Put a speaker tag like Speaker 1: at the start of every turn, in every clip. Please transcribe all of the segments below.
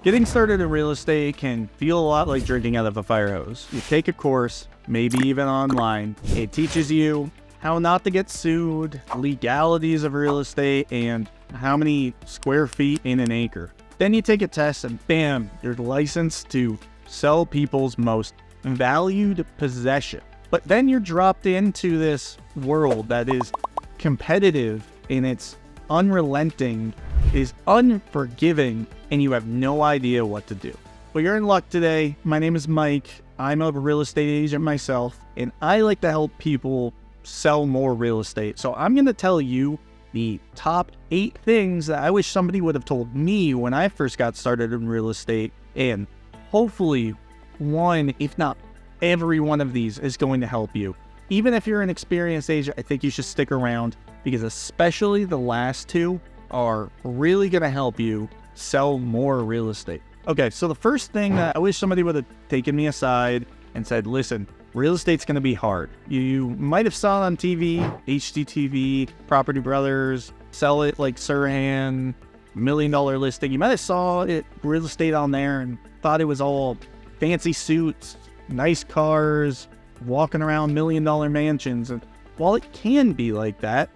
Speaker 1: Getting started in real estate can feel a lot like drinking out of a fire hose. You take a course, maybe even online. It teaches you how not to get sued, legalities of real estate, and how many square feet in an acre. Then you take a test and bam, you're licensed to sell people's most valued possession. But then you're dropped into this world that is competitive and it's unrelenting, is unforgiving, and you have no idea what to do. Well, you're in luck today. My name is Mike. I'm a real estate agent myself, and I like to help people sell more real estate. So I'm going to tell you the top 8 things that I wish somebody would have told me when I first got started in real estate. And hopefully one, if not every one of these is going to help you. Even if you're an experienced agent, I think you should stick around because especially the last 2 are really going to help you sell more real estate. Okay, so the first thing that I wish somebody would have taken me aside and said, listen, real estate's going to be hard. You might have saw it on TV, HGTV, Property Brothers, Sell It Like Sirhan, $1 million listing. You might have saw it, real estate on there, and thought it was all fancy suits, nice cars, walking around $1 million mansions. And while it can be like that,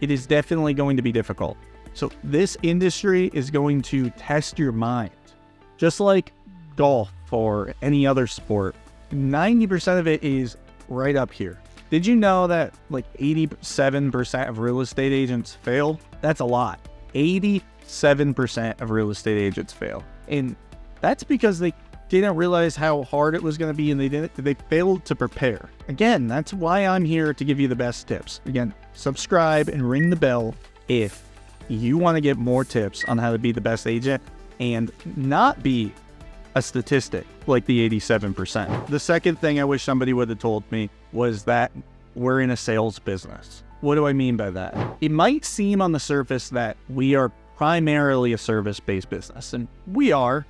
Speaker 1: it is definitely going to be difficult. So this industry is going to test your mind. Just like golf or any other sport, 90% of it is right up here. Did you know that like 87% of real estate agents fail? That's a lot. 87% of real estate agents fail. And that's because they didn't realize how hard it was going to be and they failed to prepare. Again, that's why I'm here to give you the best tips. Again, subscribe and ring the bell if you want to get more tips on how to be the best agent and not be a statistic like the 87%. The second thing I wish somebody would have told me was that we're in a sales business. What do I mean by that? It might seem on the surface that we are primarily a service-based business, and we are,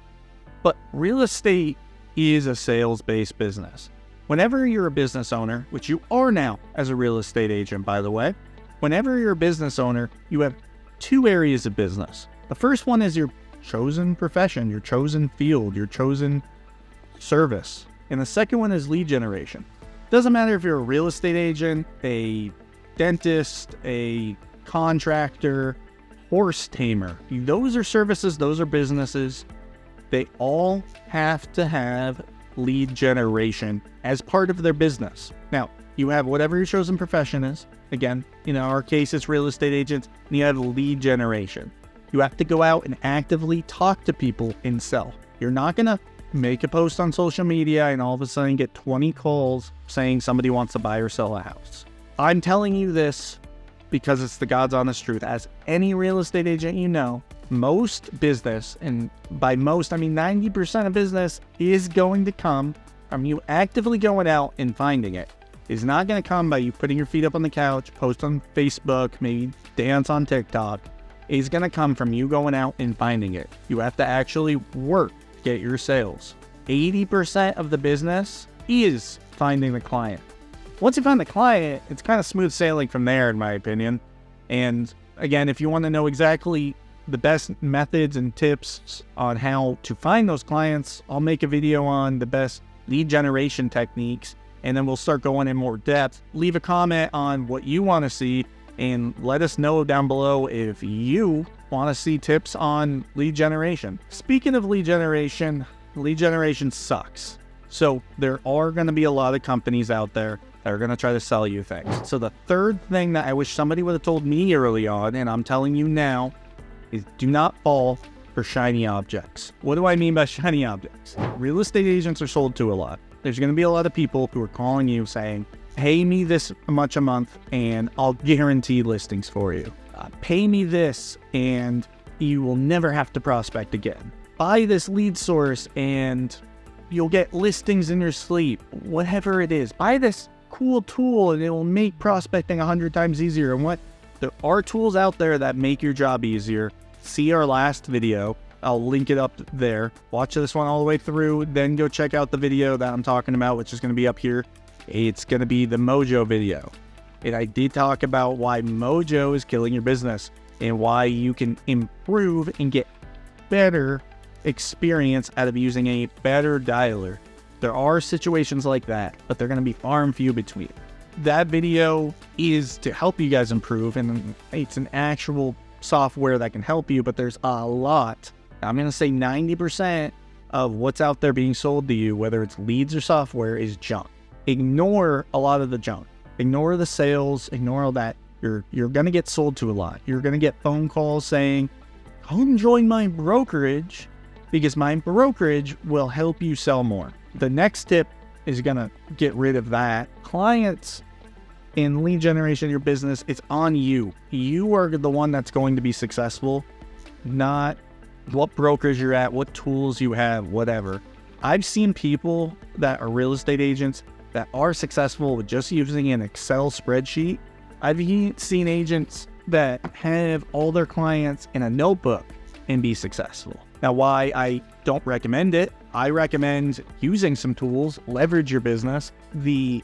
Speaker 1: but real estate is a sales-based business. Whenever you're a business owner, which you are now as a real estate agent, by the way, whenever you're a business owner, you have 2 areas of business. The first one is your chosen profession, your chosen field, your chosen service. And the second one is lead generation. Doesn't matter if you're a real estate agent, a dentist, a contractor, horse tamer. Those are services, those are businesses. They all have to have lead generation as part of their business. Now, you have whatever your chosen profession is. Again, in our case, it's real estate agents, and you have lead generation. You have to go out and actively talk to people and sell. You're not going to make a post on social media and all of a sudden get 20 calls saying somebody wants to buy or sell a house. I'm telling you this because it's the God's honest truth. As any real estate agent you know, most business, and by most, I mean 90% of business, is going to come from you actively going out and finding it. It's not going to come by you putting your feet up on the couch, post on Facebook, maybe dance on TikTok. It's going to come from you going out and finding it. You have to actually work to get your sales. 80% of the business is finding the client. Once you find the client, it's kind of smooth sailing from there, in my opinion. And again, if you want to know exactly the best methods and tips on how to find those clients, I'll make a video on the best lead generation techniques, and then we'll start going in more depth. Leave a comment on what you want to see, and let us know down below if you want to see tips on lead generation. Speaking of lead generation sucks. So there are going to be a lot of companies out there that are going to try to sell you things. So the third thing that I wish somebody would have told me early on, and I'm telling you now, is do not fall for shiny objects. What do I mean by shiny objects? Real estate agents are sold to a lot. There's going to be a lot of people who are calling you saying, pay me this much a month and I'll guarantee listings for you. Pay me this and you will never have to prospect again. Buy this lead source and you'll get listings in your sleep. Whatever it is. Buy this cool tool and it will make prospecting 100 times easier. And there are tools out there that make your job easier. See our last video. I'll link it up there. Watch this one all the way through, then go check out the video that I'm talking about, which is going to be up here. It's going to be the Mojo video. And I did talk about why Mojo is killing your business and why you can improve and get better experience out of using a better dialer. There are situations like that, but they're going to be far and few between. That video is to help you guys improve, and it's an actual software that can help you, but there's a lot. I'm going to say 90% of what's out there being sold to you, whether it's leads or software, is junk. Ignore a lot of the junk. Ignore the sales, ignore all that. You're going to get sold to a lot. You're going to get phone calls saying, come join my brokerage because my brokerage will help you sell more. The next tip is going to get rid of that. Clients in lead generation, your business, it's on you. You are the one that's going to be successful, not what brokers you're at, what tools you have, whatever. I've seen people that are real estate agents that are successful with just using an Excel spreadsheet. I've seen agents that have all their clients in a notebook and be successful. Now, why I don't recommend it, I recommend using some tools, leverage your business. The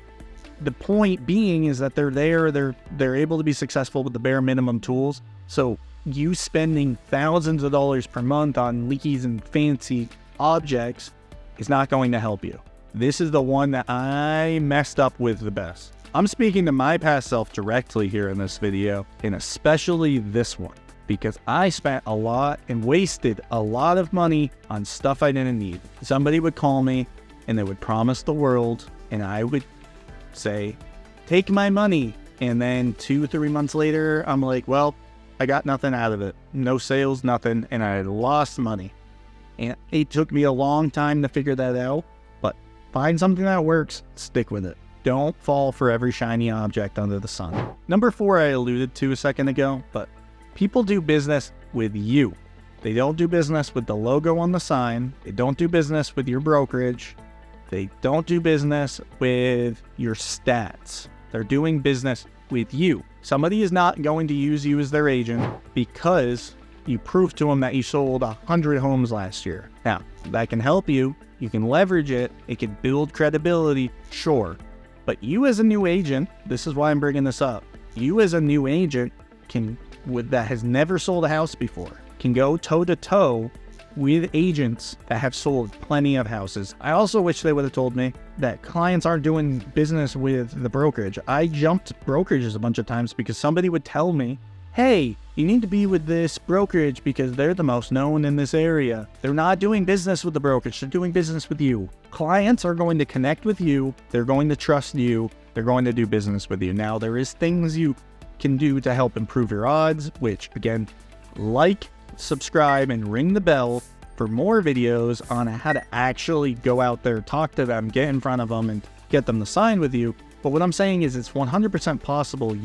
Speaker 1: point being is that they're able to be successful with the bare minimum tools. So you spending thousands of dollars per month on leads and fancy objects is not going to help you. This is the one that I messed up with the best. I'm speaking to my past self directly here in this video, and especially this one, because I spent a lot and wasted a lot of money on stuff I didn't need. Somebody would call me and they would promise the world, and I would say, take my money. And then 2-3 months later, I'm like, well, I got nothing out of it. No sales, nothing, and I lost money. And it took me a long time to figure that out, but find something that works, stick with it. Don't fall for every shiny object under the sun. Number 4, I alluded to a second ago, but people do business with you. They don't do business with the logo on the sign. They don't do business with your brokerage. They don't do business with your stats. They're doing business with you. Somebody is not going to use you as their agent because you proved to them that you sold 100 homes last year. Now, that can help you. You can leverage it. It can build credibility, sure. But you as a new agent, this is why I'm bringing this up. You as a new agent that has never sold a house before, can go toe to toe with agents that have sold plenty of houses. I also wish they would have told me that clients aren't doing business with the brokerage. I jumped brokerages a bunch of times because somebody would tell me, hey, you need to be with this brokerage because they're the most known in this area. They're not doing business with the brokerage, they're doing business with you. Clients are going to connect with you, they're going to trust you, they're going to do business with you. Now, there is things you can do to help improve your odds, which again, like, subscribe, and ring the bell for more videos on how to actually go out there, talk to them, get in front of them, and get them to sign with you. But what I'm saying is it's 100% possible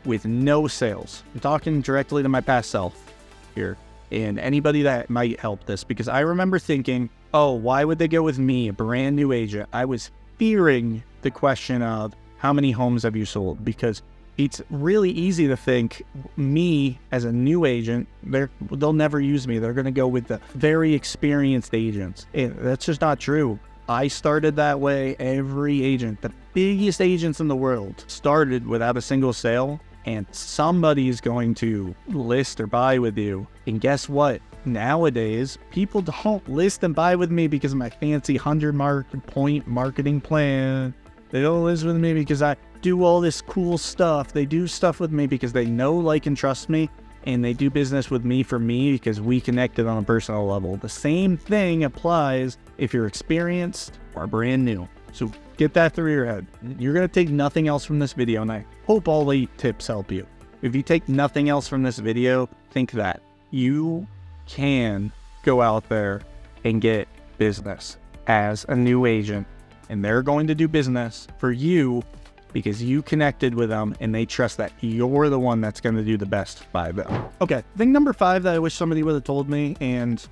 Speaker 1: with no sales. I'm talking directly to my past self here and anybody that might help this, because I remember thinking, oh, why would they go with me, a brand new agent? I was fearing the question of how many homes have you sold, because it's really easy to think me as a new agent, they'll never use me. They're going to go with the very experienced agents. And that's just not true. I started that way. Every agent, the biggest agents in the world, started without a single sale, and somebody is going to list or buy with you. And guess what? Nowadays, people don't list and buy with me because of my fancy 100-point marketing plan. They don't list with me because I do all this cool stuff. They do stuff with me because they know, like, and trust me, and they do business with me for me because we connected on a personal level. The same thing applies if you're experienced or brand new. So get that through your head. You're going to take nothing else from this video, and I hope all the tips help you. If you take nothing else from this video, think that you can go out there and get business as a new agent, and they're going to do business for you because you connected with them and they trust that you're the one that's going to do the best by them. Okay, thing number 5 that I wish somebody would have told me, and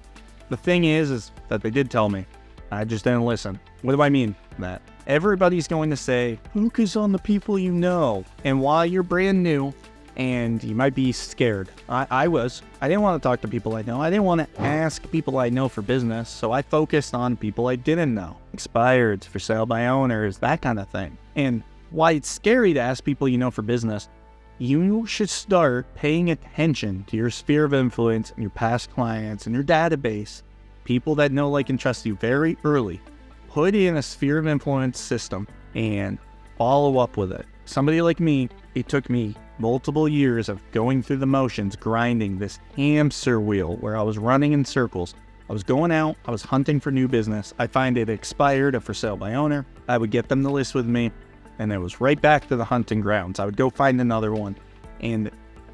Speaker 1: the thing is that they did tell me, I just didn't listen. What do I mean that? Everybody's going to say, focus on the people you know. And while you're brand new and you might be scared, I didn't want to talk to people I know. I didn't want to ask people I know for business. So I focused on people I didn't know. Expireds, for sale by owners, that kind of thing. And why it's scary to ask people you know for business, you should start paying attention to your sphere of influence and your past clients and your database people that know, like, and trust you very early. Put in a sphere of influence system and follow up with it. Somebody like me, it took me multiple years of going through the motions, grinding this hamster wheel where I was running in circles. I was going out, I was hunting for new business. I find it expired or for sale by owner. I would get them to list with me, and it was right back to the hunting grounds. I would go find another one. And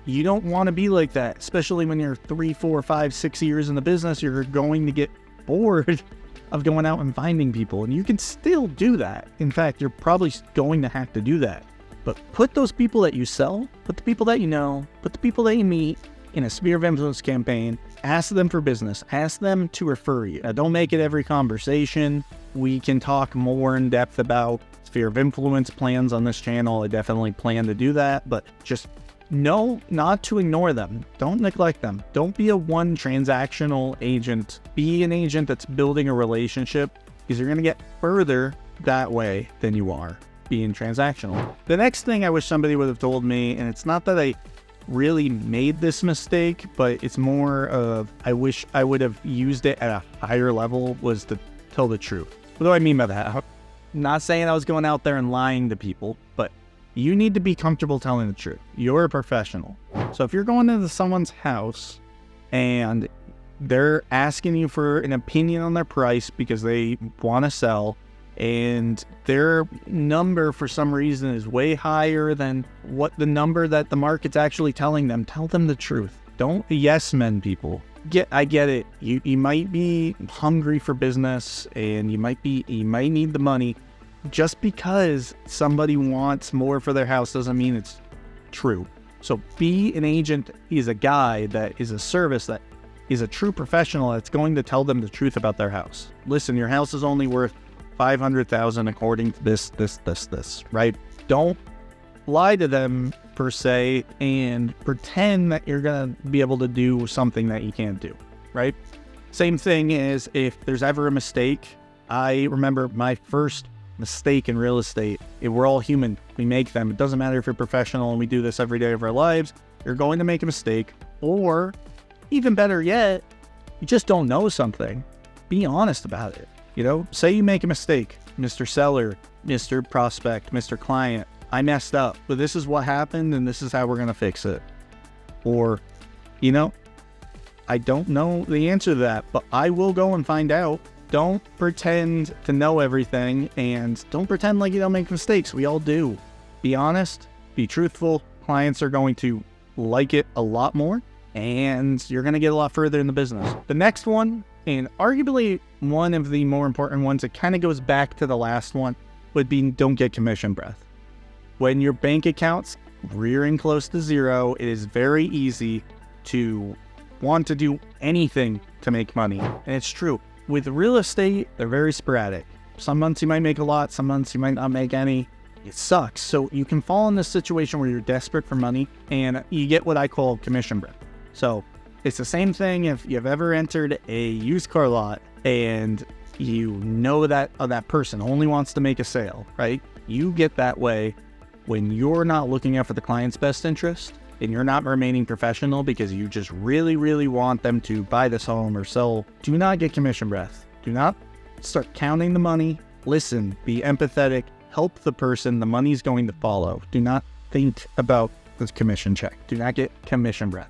Speaker 1: you don't want to be like that, especially when you're 3, 4, 5, 6 years in the business. You're going to get bored of going out and finding people, and you can still do that. In fact, you're probably going to have to do that. But put those people that you sell, put the people that you know, put the people that you meet in a sphere of influence campaign. Ask them for business. Ask them to refer you. Now, don't make it every conversation. We can talk more in depth about sphere of influence plans on this channel. I definitely plan to do that, but just know not to ignore them. Don't neglect them. Don't be a one transactional agent. Be an agent that's building a relationship, because you're going to get further that way than you are being transactional. The next thing I wish somebody would have told me, and it's not that I really made this mistake, but it's more of I wish I would have used it at a higher level, was to tell the truth. What do I mean by that? I'm not saying I was going out there and lying to people, but you need to be comfortable telling the truth. You're a professional. So if you're going into someone's house and they're asking you for an opinion on their price because they want to sell, and their number for some reason is way higher than what the number that the market's actually telling them, tell them the truth. Don't yes men people. I get it. You might be hungry for business, and you might need the money. Just because somebody wants more for their house doesn't mean it's true. So be an agent. He's a guy that is a service, that is a true professional that's going to tell them the truth about their house. Listen, your house is only worth $500,000 according to this, right? Don't lie to them per se and pretend that you're gonna be able to do something that you can't do, right? Same thing is if there's ever a mistake. I remember my first mistake in real estate. We're all human. We make them. It doesn't matter if you're professional and we do this every day of our lives. You're going to make a mistake, or even better yet, you just don't know something. Be honest about it. You know, say you make a mistake, Mr. Seller, Mr. Prospect, Mr. Client, I messed up, but this is what happened and this is how we're going to fix it. Or, you know, I don't know the answer to that, but I will go and find out. Don't pretend to know everything, and don't pretend like you don't make mistakes. We all do. Be honest, be truthful. Clients are going to like it a lot more, and you're going to get a lot further in the business. The next one, and arguably one of the more important ones, it kind of goes back to the last one, would be don't get commission breath. When your bank account's rearing close to zero, it is very easy to want to do anything to make money. And it's true. With real estate, they're very sporadic. Some months you might make a lot, some months you might not make any. It sucks. So you can fall in this situation where you're desperate for money and you get what I call commission breath. So it's the same thing if you've ever entered a used car lot and you know that that person only wants to make a sale, right? You get that way when you're not looking out for the client's best interest and you're not remaining professional because you just really, really want them to buy this home or sell. Do not get commission breath. Do not start counting the money. Listen, be empathetic, help the person. The money's going to follow. Do not think about this commission check. Do not get commission breath.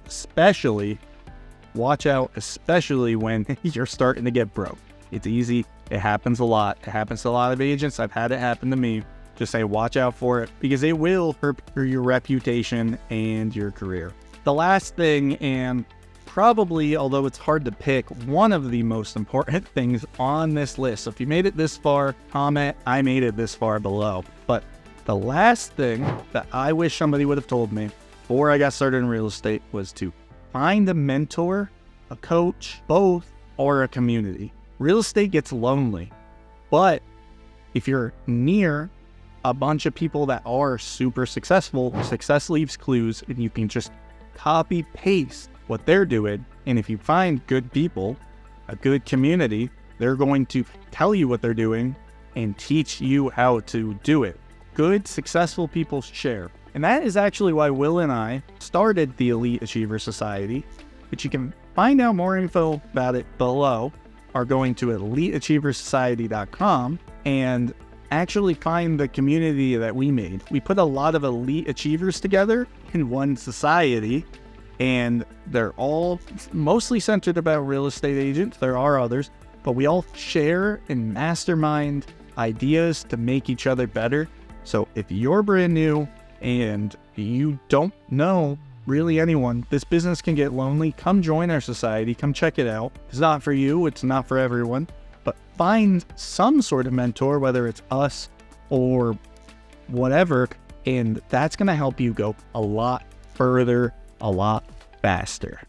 Speaker 1: Watch out, especially when you're starting to get broke. It's easy. It happens a lot. It happens to a lot of agents. I've had it happen to me. Just say, watch out for it, because it will hurt your reputation and your career. The last thing, and probably, although it's hard to pick, one of the most important things on this list. So if you made it this far, comment, I made it this far below. But the last thing that I wish somebody would have told me before I got started in real estate was to find a mentor, a coach, both, or a community. Real estate gets lonely, but if you're near a bunch of people that are super successful, success leaves clues, and you can just copy paste what they're doing. And if you find good people, a good community, they're going to tell you what they're doing and teach you how to do it. Good, successful people share. And that is actually why Will and I started the Elite Achiever Society, which you can find out more info about it below. are going to eliteachieversociety.com and actually find the community that we made. We put a lot of elite achievers together in one society, and they're all mostly centered about real estate agents. There are others, but we all share and mastermind ideas to make each other better. So if you're brand new and you don't know really anyone, this business can get lonely, come join our society, come check it out. It's not for you, it's not for everyone, but find some sort of mentor, whether it's us or whatever, and that's going to help you go a lot further, a lot faster.